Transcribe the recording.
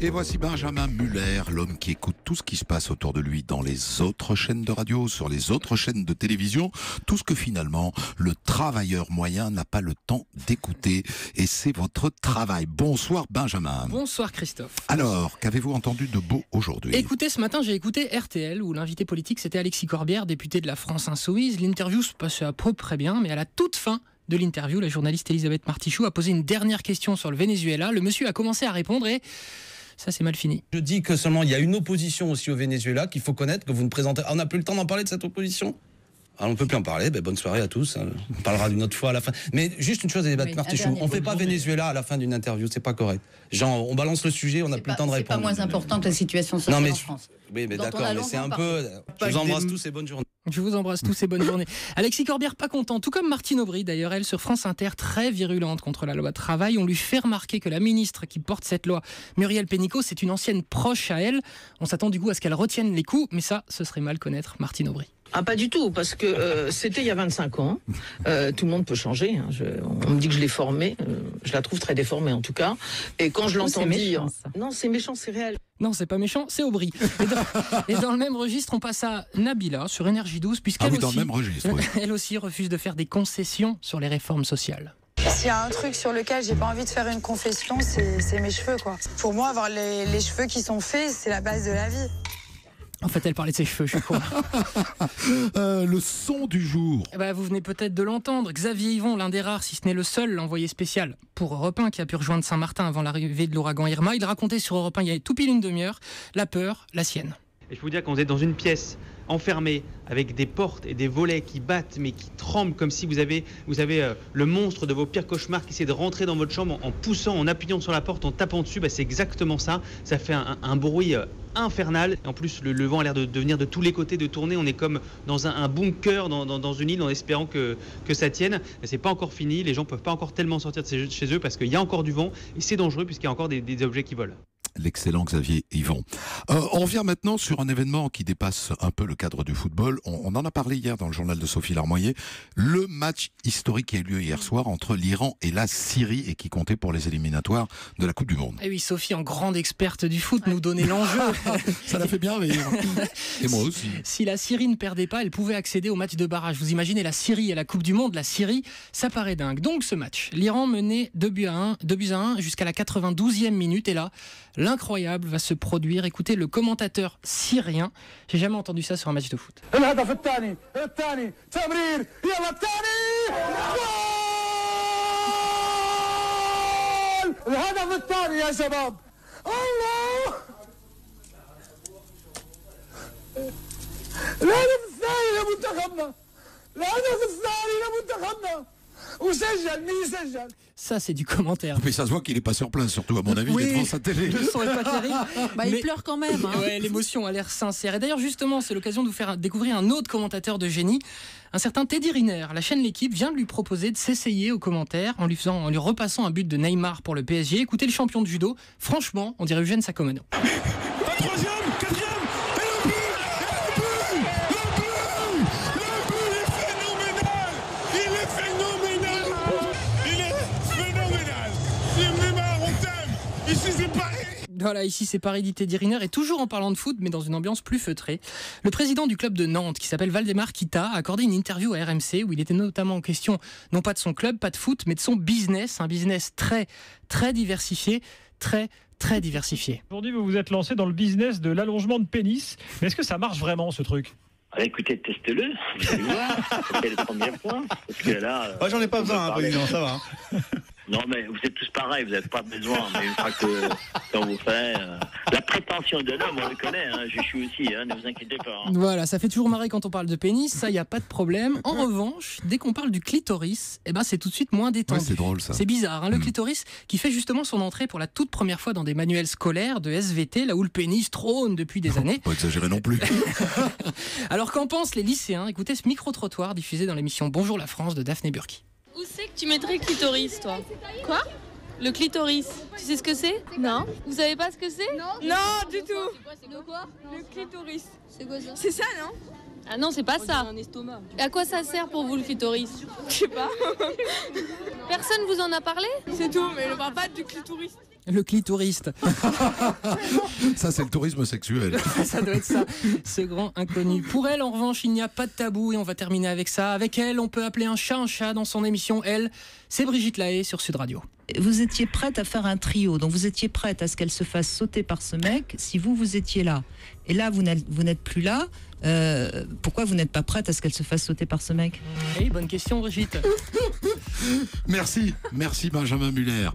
Et voici Benjamin Muller, l'homme qui écoute tout ce qui se passe autour de lui dans les autres chaînes de radio, sur les autres chaînes de télévision, tout ce que finalement le travailleur moyen n'a pas le temps d'écouter. Et c'est votre travail. Bonsoir Benjamin. Bonsoir Christophe. Alors, qu'avez-vous entendu de beau aujourd'hui ? Écoutez, ce matin j'ai écouté RTL où l'invité politique c'était Alexis Corbière, député de la France Insoumise. L'interview se passait à peu près bien, mais à la toute fin de l'interview, la journaliste Elisabeth Martichoux a posé une dernière question sur le Venezuela. Le monsieur a commencé à répondre et ça c'est mal fini. Je dis que seulement il y a une opposition aussi au Venezuela qu'il faut connaître, que vous ne présentez. On n'a plus le temps d'en parler de cette opposition. Alors on ne peut plus en parler, bonne soirée à tous, on parlera d'une autre fois à la fin. Mais juste une chose, Elisabeth Martichoux, on ne fait pas Venezuela à la fin d'une interview, c'est pas correct. Genre, on balance le sujet, on n'a plus le temps de répondre. C'est pas moins important que la situation sociale en France. Oui, mais d'accord, mais c'est un peu... Je vous embrasse tous et bonne journée. Je vous embrasse tous et bonne journée. Alexis Corbière pas content, tout comme Martine Aubry d'ailleurs, elle sur France Inter, très virulente contre la loi travail. On lui fait remarquer que la ministre qui porte cette loi, Muriel Pénicaud, c'est une ancienne proche à elle. On s'attend du coup à ce qu'elle retienne les coups, mais ça, ce serait mal connaître Martine Aubry. Ah, pas du tout, parce que c'était il y a 25 ans. Tout le monde peut changer. Hein. On me dit que je l'ai formée. Je la trouve très déformée, en tout cas. Et quand je l'entends dire... Non, c'est méchant, c'est réel. Non, c'est pas méchant, c'est Aubry. Et dans le même registre, on passe à Nabila, sur Énergie 12, puisqu'elle aussi, dans le même registre, oui. Elle aussi refuse de faire des concessions sur les réformes sociales. S'il y a un truc sur lequel j'ai pas envie de faire une confession, c'est mes cheveux, quoi. Pour moi, avoir les cheveux qui sont faits, c'est la base de la vie. En fait, elle parlait de ses cheveux, je suis con. Le son du jour. Vous venez peut-être de l'entendre. Xavier Yvon, l'un des rares, si ce n'est le seul, l'envoyé spécial pour Europe 1, qui a pu rejoindre Saint-Martin avant l'arrivée de l'ouragan Irma. Il racontait sur Europe 1, il y a tout pile une demi-heure, la peur, la sienne. Et je peux vous dire, quand vous êtes dans une pièce enfermée, avec des portes et des volets qui battent, mais qui tremblent, comme si vous avez le monstre de vos pires cauchemars qui essaie de rentrer dans votre chambre en poussant, en appuyant sur la porte, en tapant dessus, c'est exactement ça. Ça fait un bruit infernal. Et en plus, le vent a l'air de venir de tous les côtés, de tourner. On est comme dans un bunker, dans une île, en espérant que ça tienne. Mais c'est pas encore fini. Les gens peuvent pas encore tellement sortir de chez eux parce qu'il y a encore du vent et c'est dangereux puisqu'il y a encore des objets qui volent. L'excellent Xavier Yvon. On revient maintenant sur un événement qui dépasse un peu le cadre du football. On en a parlé hier dans le journal de Sophie Larmoyer. Le match historique qui a eu lieu hier soir entre l'Iran et la Syrie et qui comptait pour les éliminatoires de la Coupe du Monde. Et oui, Sophie, en grande experte du foot, nous donnait l'enjeu. Ça l'a fait bien rire. Et moi aussi. Si la Syrie ne perdait pas, elle pouvait accéder au match de barrage. Vous imaginez la Syrie et la Coupe du Monde, la Syrie, ça paraît dingue. Donc ce match, l'Iran menait 2 buts à 1 jusqu'à la 92e minute. Et là, l'incroyable va se produire. Écoutez le commentateur syrien. J'ai jamais entendu ça sur un match de foot. Ça, c'est du commentaire. Mais ça se voit qu'il n'est pas sur place, surtout à mon avis, il est devant sa télé. Le son est pas terrible. Il pleure quand même. Hein. Ouais, l'émotion a l'air sincère. Et d'ailleurs, justement, c'est l'occasion de vous faire découvrir un autre commentateur de génie, un certain Teddy Riner. La chaîne L'équipe vient de lui proposer de s'essayer aux commentaires en lui repassant un but de Neymar pour le PSG. Écoutez le champion de judo. Franchement, on dirait Eugène Sacomano. Voilà, ici c'est Paris, dit Teddy Riner, et toujours en parlant de foot, mais dans une ambiance plus feutrée. Le président du club de Nantes, qui s'appelle Valdemar Kita, a accordé une interview à RMC où il était notamment en question, non pas de son club, pas de foot, mais de son business, un business très, très diversifié, très diversifié. Aujourd'hui, vous vous êtes lancé dans le business de l'allongement de pénis, mais est-ce que ça marche vraiment ce truc ? Écoutez, testez-le, vous allez voir, c'est le premier point. Parce que là, j'en ai pas besoin, président, ça va. Non, mais vous êtes tous pareils, vous n'avez pas besoin. Mais une fois que quand vous faites la prétention de l'homme, on le connaît, hein, je suis aussi, ne vous inquiétez pas. Hein. Voilà, ça fait toujours marrer quand on parle de pénis, ça, il n'y a pas de problème. En revanche, dès qu'on parle du clitoris, c'est tout de suite moins détendu. Ouais, c'est drôle, ça. C'est bizarre, hein, le clitoris qui fait justement son entrée pour la toute première fois dans des manuels scolaires de SVT, là où le pénis trône depuis des années. Pas exagérer non plus. Alors qu'en pensent les lycéens ? Écoutez ce micro-trottoir diffusé dans l'émission Bonjour la France de Daphné Burki. Où c'est que tu mettrais clitoris, toi ? Quoi ? Le clitoris. Tu sais ce que c'est ? Non. Vous savez pas ce que c'est ? Non, du tout. Le quoi ? Le clitoris. C'est quoi ça ? C'est ça, non ? Ah non, c'est pas ça. Un estomac. Et à quoi ça sert pour vous le clitoris ? Je sais pas. Personne vous en a parlé ? C'est tout, mais on parle pas du clitoris. Le clitoriste. Ça, c'est le tourisme sexuel. Ça doit être ça, ce grand inconnu. Pour elle, en revanche, il n'y a pas de tabou et on va terminer avec ça. Avec elle, on peut appeler un chat dans son émission. Elle, c'est Brigitte Lahaie sur Sud Radio. Vous étiez prête à faire un trio, donc vous étiez prête à ce qu'elle se fasse sauter par ce mec si vous étiez là. Et là, vous n'êtes plus là. Pourquoi vous n'êtes pas prête à ce qu'elle se fasse sauter par ce mec ? Bonne question, Brigitte. Merci Benjamin Muller.